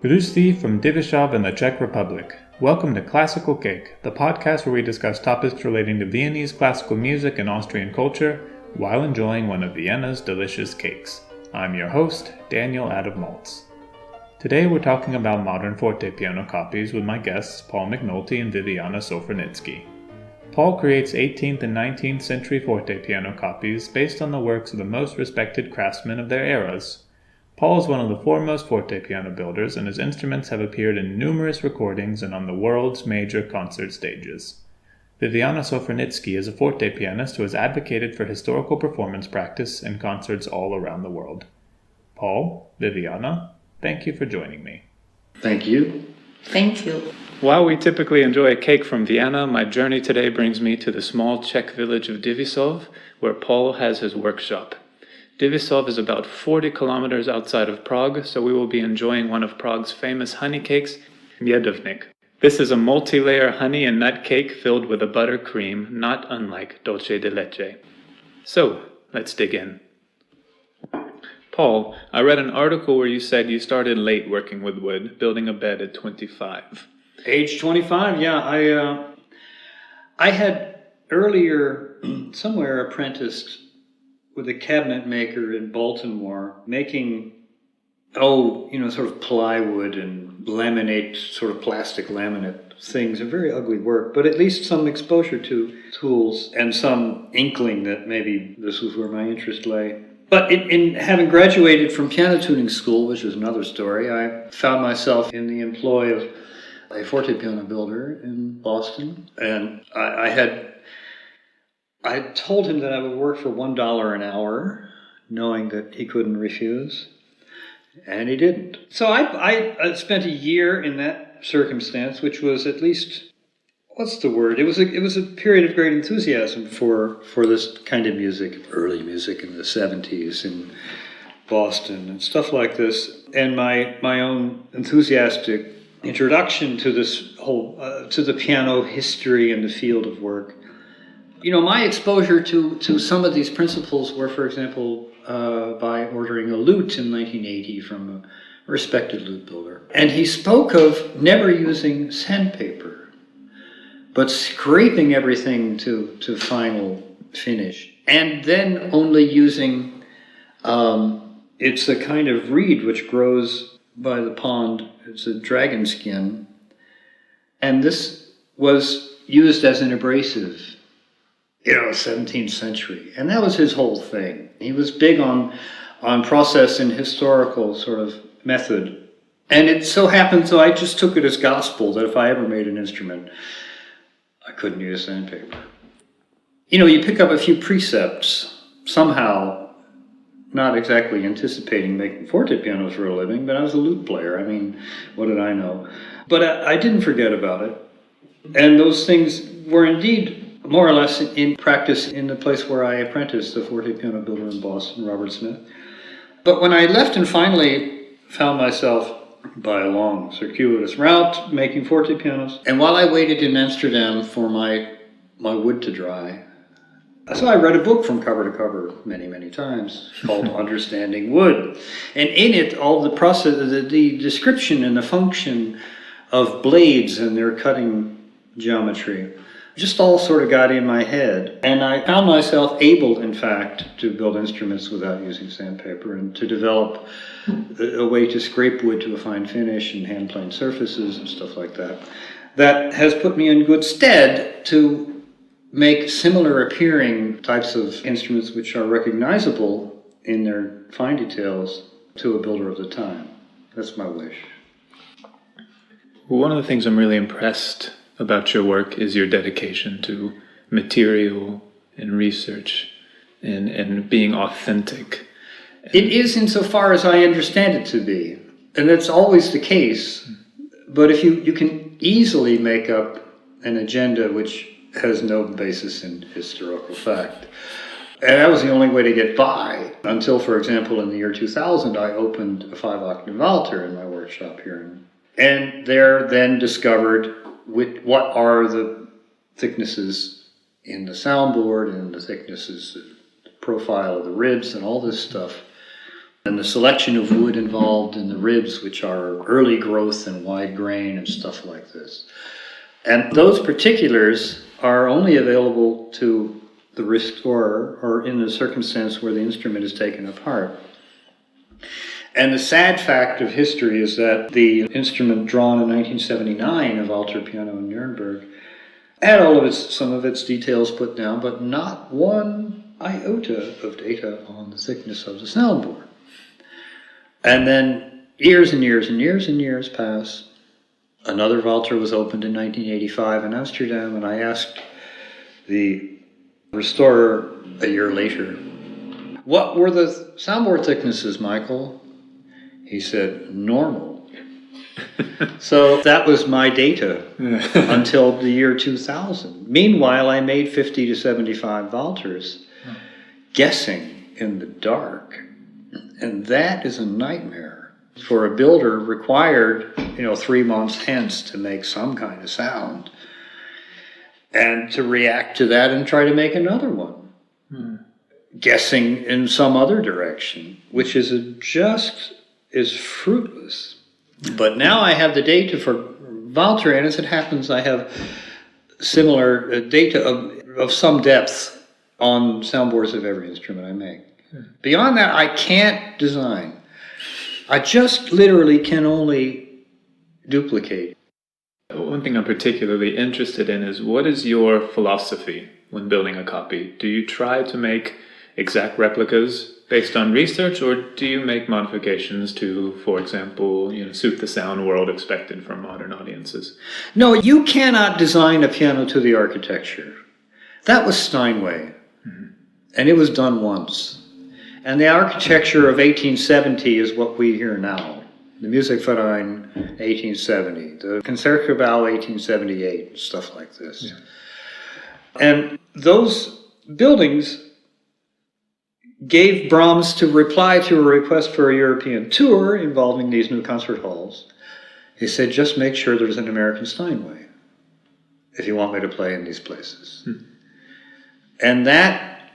Grüß from Divišov in the Czech Republic. Welcome to Classical Cake, the podcast where we discuss topics relating to Viennese classical music and Austrian culture while enjoying one of Vienna's delicious cakes. I'm your host, Daniel Adam Maltz. Today we're talking about modern fortepiano copies with my guests Paul McNulty and Viviana Sofronitzky. Paul creates 18th and 19th century fortepiano copies based on the works of the most respected craftsmen of their eras. Paul is one of the foremost fortepiano builders, and his instruments have appeared in numerous recordings and on the world's major concert stages. Viviana Sofronitzky is a forte pianist who has advocated for historical performance practice in concerts all around the world. Paul, Viviana, thank you for joining me. Thank you. Thank you. While we typically enjoy a cake from Vienna, my journey today brings me to the small Czech village of Divišov, where Paul has his workshop. Divišov is about 40 kilometers outside of Prague, so we will be enjoying one of Prague's famous honey cakes, Miedovník. This is a multi-layer honey and nut cake filled with a buttercream, not unlike dulce de leche. So, let's dig in. Paul, I read an article where you said you started late working with wood, building a bed at 25. Age 25, yeah. I had earlier somewhere apprenticed with a cabinet maker in Baltimore, making, sort of plywood and laminate, sort of plastic laminate things. A very ugly work, but at least some exposure to tools and some inkling that maybe this was where my interest lay. But in having graduated from piano tuning school, which is another story, I found myself in the employ of a fortepiano builder in Boston, and I had told him that I would work for $1 an hour, knowing that he couldn't refuse, and he didn't. So I spent a year in that circumstance, which was at least, what's the word? It was a period of great enthusiasm for this kind of music, early music in the 70s in Boston and stuff like this, and my own enthusiastic introduction to this whole to the piano history and the field of work. My exposure to some of these principles were, for example, by ordering a lute in 1980 from a respected lute builder. And he spoke of never using sandpaper, but scraping everything to final finish. And then only using, it's a kind of reed which grows by the pond. It's a dragon skin. And this was used as an abrasive. 17th century. And that was his whole thing. He was big on process and historical sort of method. And it so happened, so I just took it as gospel that if I ever made an instrument, I couldn't use sandpaper. You pick up a few precepts, somehow, not exactly anticipating making fortepianos for a living, but I was a lute player. I mean, what did I know? But I didn't forget about it. And those things were indeed more or less in practice in the place where I apprenticed, the fortepiano builder in Boston, Robert Smith. But when I left and finally found myself, by a long circuitous route, making fortepianos, and while I waited in Amsterdam for my wood to dry, so I read a book from cover to cover many, many times called Understanding Wood. And in it, all the process, the description and the function of blades and their cutting geometry just all sort of got in my head. And I found myself able, in fact, to build instruments without using sandpaper and to develop a way to scrape wood to a fine finish and hand-planed surfaces and stuff like that. That has put me in good stead to make similar appearing types of instruments which are recognizable in their fine details to a builder of the time. That's my wish. One of the things I'm really impressed about your work is your dedication to material and research and being authentic. It is insofar as I understand it to be. And that's always the case. But if you can easily make up an agenda which has no basis in historical fact. And that was the only way to get by until, for example, in the year 2000, I opened a 5-octave Walther in my workshop here. And there then discovered what are the thicknesses in the soundboard and the thicknesses, the profile of the ribs and all this stuff. and the selection of wood involved in the ribs, which are early growth and wide grain and stuff like this. And those particulars are only available to the restorer or in the circumstance where the instrument is taken apart. And the sad fact of history is that the instrument drawn in 1979, a Walter piano in Nuremberg, had some of its details put down, but not one iota of data on the thickness of the soundboard. And then years and years and years and years pass. Another Walter was opened in 1985 in Amsterdam, and I asked the restorer a year later, "What were the soundboard thicknesses, Michael?" He said, "Normal." So that was my data until the year 2000. Meanwhile, I made 50 to 75 Walters, guessing in the dark. And that is a nightmare for a builder required, 3 months hence to make some kind of sound. And to react to that and try to make another one. Guessing in some other direction, which is fruitless. But now I have the data for Walter, and as it happens, I have similar data of some depth on soundboards of every instrument I make. Beyond that, I can't design. I just literally can only duplicate. One thing I'm particularly interested in is, what is your philosophy when building a copy? Do you try to make exact replicas based on research, or do you make modifications to, for example, suit the sound world expected from modern audiences? No, you cannot design a piano to the architecture. That was Steinway, and it was done once. And the architecture of 1870 is what we hear now. The Musikverein, 1870. The Concertgebouw, 1878, stuff like this. Yeah. And those buildings gave Brahms to reply to a request for a European tour involving these new concert halls. He said, "Just make sure there's an American Steinway if you want me to play in these places." And that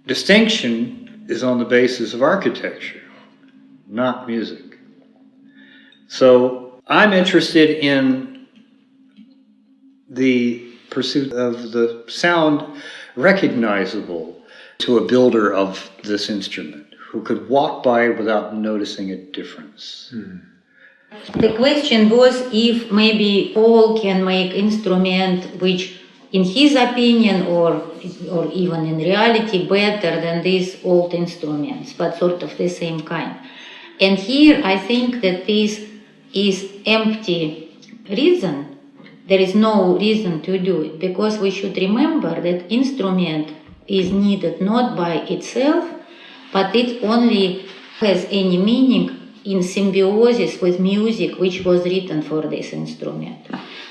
distinction is on the basis of architecture, not music. So I'm interested in the pursuit of the sound recognizable to a builder of this instrument, who could walk by without noticing a difference. The question was if maybe Paul can make instrument which, in his opinion, or even in reality, better than these old instruments, but sort of the same kind. And here I think that this is empty reason. There is no reason to do it, because we should remember that instrument is needed not by itself, but it only has any meaning in symbiosis with music which was written for this instrument.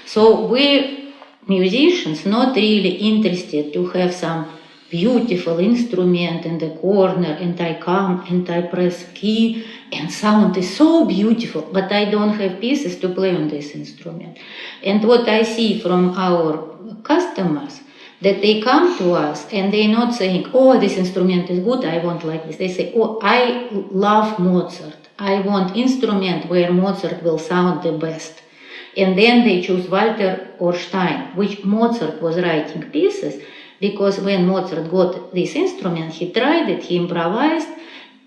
So we musicians not really interested to have some beautiful instrument in the corner, and I come and I press key and sound is so beautiful, but I don't have pieces to play on this instrument. And what I see from our customers, that they come to us and they're not saying, "Oh, this instrument is good, I want like this." They say, "Oh, I love Mozart. I want instrument where Mozart will sound the best." And then they choose Walter or Stein, which Mozart was writing pieces, because when Mozart got this instrument, he tried it, he improvised,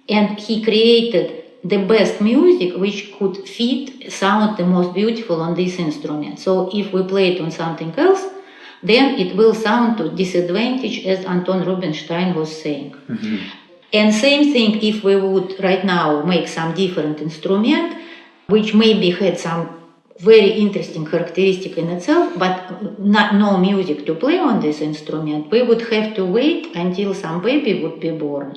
and he created the best music which could fit, sound the most beautiful on this instrument. So if we play it on something else, then it will sound to disadvantage, as Anton Rubinstein was saying. And same thing if we would right now make some different instrument, which maybe had some very interesting characteristic in itself, but no music to play on this instrument, we would have to wait until some baby would be born.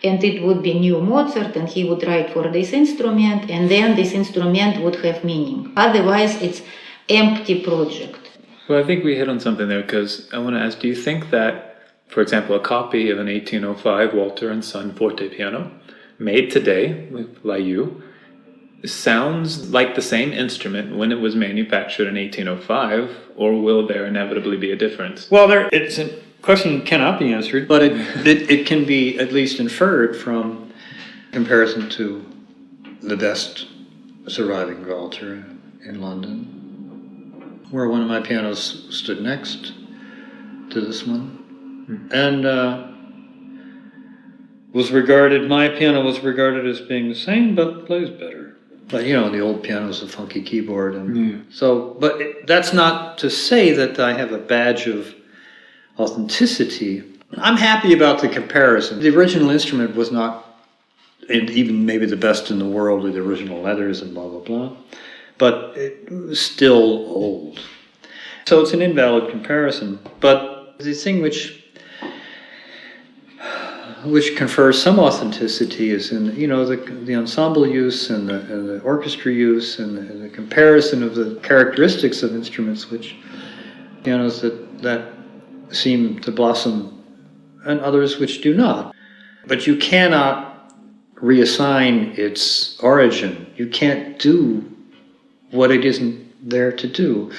And it would be new Mozart, and he would write for this instrument, and then this instrument would have meaning. Otherwise, it's empty project. Well, I think we hit on something there, because I want to ask, do you think that, for example, a copy of an 1805 Walter and Son forte piano, made today with Layu, sounds like the same instrument when it was manufactured in 1805, or will there inevitably be a difference? Well, it's a question cannot be answered, but it can be at least inferred from comparison to the best surviving Walter in London, where one of my pianos stood next to this one, and my piano was regarded as being the same, but plays better. But the old piano's a funky keyboard, and that's not to say that I have a badge of authenticity. I'm happy about the comparison. The original instrument was not, and even maybe the best in the world with the original leathers and blah, blah, blah, but it was still old. So it's an invalid comparison. But the thing which confers some authenticity is in the ensemble use and the orchestra use and the comparison of the characteristics of instruments, which pianos that seem to blossom and others which do not. But you cannot reassign its origin. You can't do what it isn't there to do.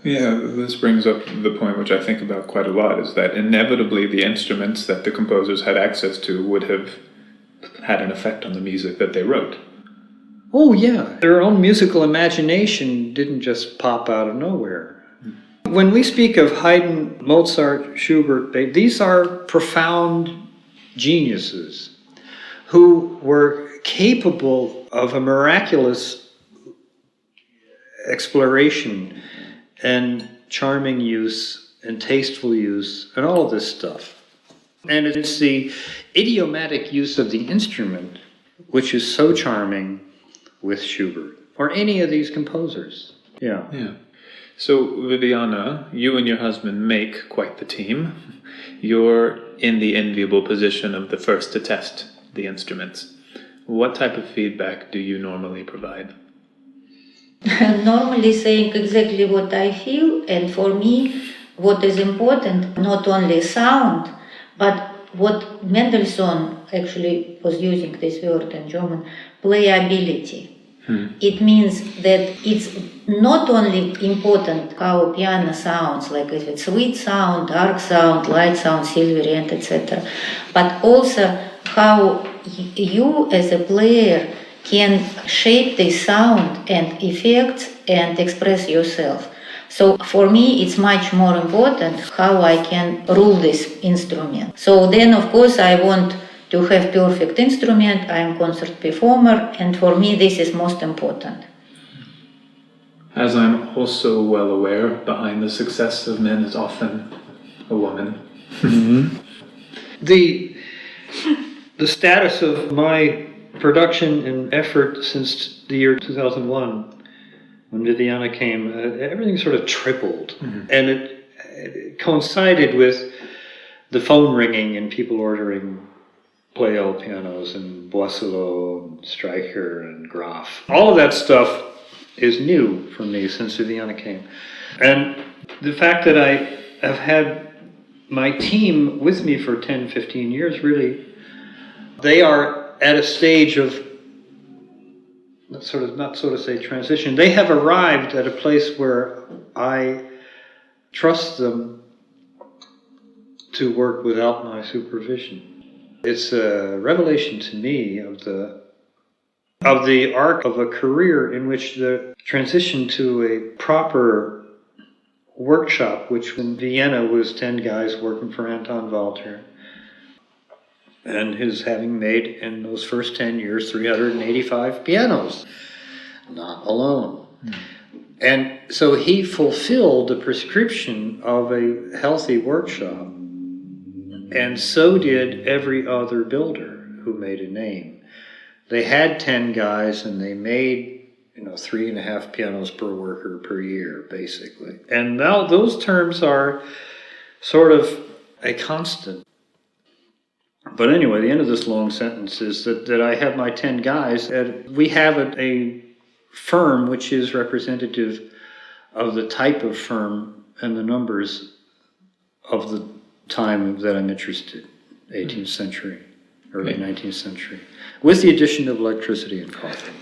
Yeah, this brings up the point which I think about quite a lot, is that inevitably the instruments that the composers had access to would have had an effect on the music that they wrote. Oh yeah, their own musical imagination didn't just pop out of nowhere. When we speak of Haydn, Mozart, Schubert, these are profound geniuses who were capable of a miraculous exploration and charming use and tasteful use and all of this stuff. And it's the idiomatic use of the instrument which is so charming with Schubert or any of these composers. Yeah. So, Viviana, you and your husband make quite the team. You're in the enviable position of the first to test the instruments. What type of feedback do you normally provide? Normally saying exactly what I feel, and for me, what is important, not only sound, but what Mendelssohn actually was using this word in German, playability. It means that it's not only important how a piano sounds, like if it's sweet sound, dark sound, light sound, silvery, and etc., but also how you as a player can shape the sound and effects and express yourself. So for me, it's much more important how I can rule this instrument. So then, of course, I want to have perfect instrument. I am concert performer, and for me, this is most important. As I'm also well aware, behind the success of men is often a woman. Mm-hmm. The status of my production and effort since the year 2001, when Viviana came, everything sort of tripled. Mm-hmm. And it coincided with the phone ringing and people ordering Pleyel pianos and Boisselot and Streicher and Graf. All of that stuff is new for me since Viviana came. And the fact that I have had my team with me for 10, 15 years, really, they are at a stage of transition. They have arrived at a place where I trust them to work without my supervision. It's a revelation to me of the arc of a career in which the transition to a proper workshop, which in Vienna was 10 guys working for Anton Walter, and his having made in those first 10 years 385 pianos, not alone. Mm. And so he fulfilled the prescription of a healthy workshop, and so did every other builder who made a name. They had 10 guys and they made 3.5 pianos per worker per year, basically. And now those terms are sort of a constant. But anyway, the end of this long sentence is that I have my 10 guys, and we have a firm which is representative of the type of firm and the numbers of the time that I'm interested, 18th century, early 19th century, with the addition of electricity and coffee.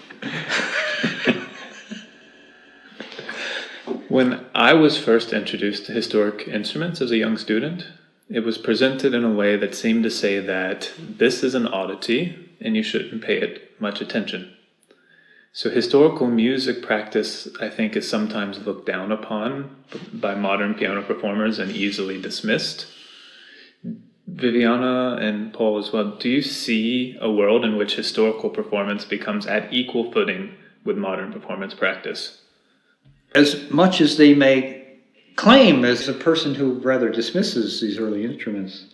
When I was first introduced to historic instruments as a young student, it was presented in a way that seemed to say that this is an oddity, and you shouldn't pay it much attention. So historical music practice, I think, is sometimes looked down upon by modern piano performers and easily dismissed. Viviana and Paul as well, do you see a world in which historical performance becomes at equal footing with modern performance practice? As much as they may claim, as a person who rather dismisses these early instruments,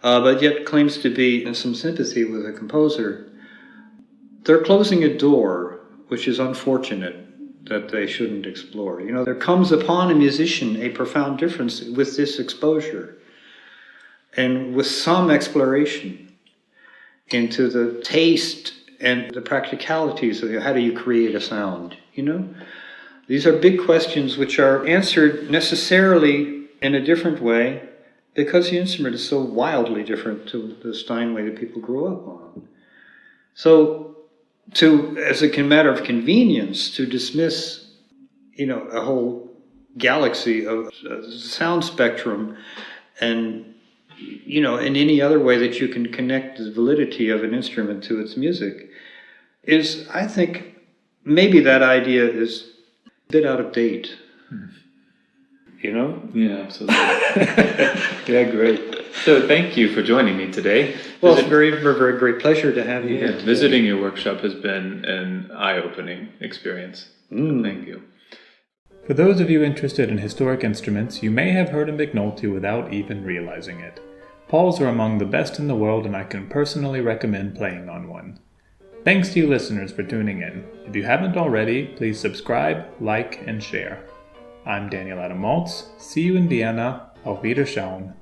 but yet claims to be in some sympathy with a composer, they're closing a door which is unfortunate that they shouldn't explore. You know, there comes upon a musician a profound difference with this exposure and with some exploration into the taste and the practicalities of how do you create a sound, you know? These are big questions which are answered necessarily in a different way because the instrument is so wildly different to the Steinway that people grew up on. So, as a matter of convenience, to dismiss, you know, a whole galaxy of sound spectrum and, you know, in any other way that you can connect the validity of an instrument to its music is, I think, maybe that idea is a bit out of date. You know? Yeah, absolutely. Yeah, great. So thank you for joining me today. Well, it's a very, very great pleasure to have you. Yeah, visiting your workshop has been an eye-opening experience. Thank you. For those of you interested in historic instruments, you may have heard of McNulty without even realizing it. Paul's are among the best in the world, and I can personally recommend playing on one. Thanks to you listeners for tuning in. If you haven't already, please subscribe, like, and share. I'm Daniel Adam Maltz. See you in Vienna. Auf Wiederschauen.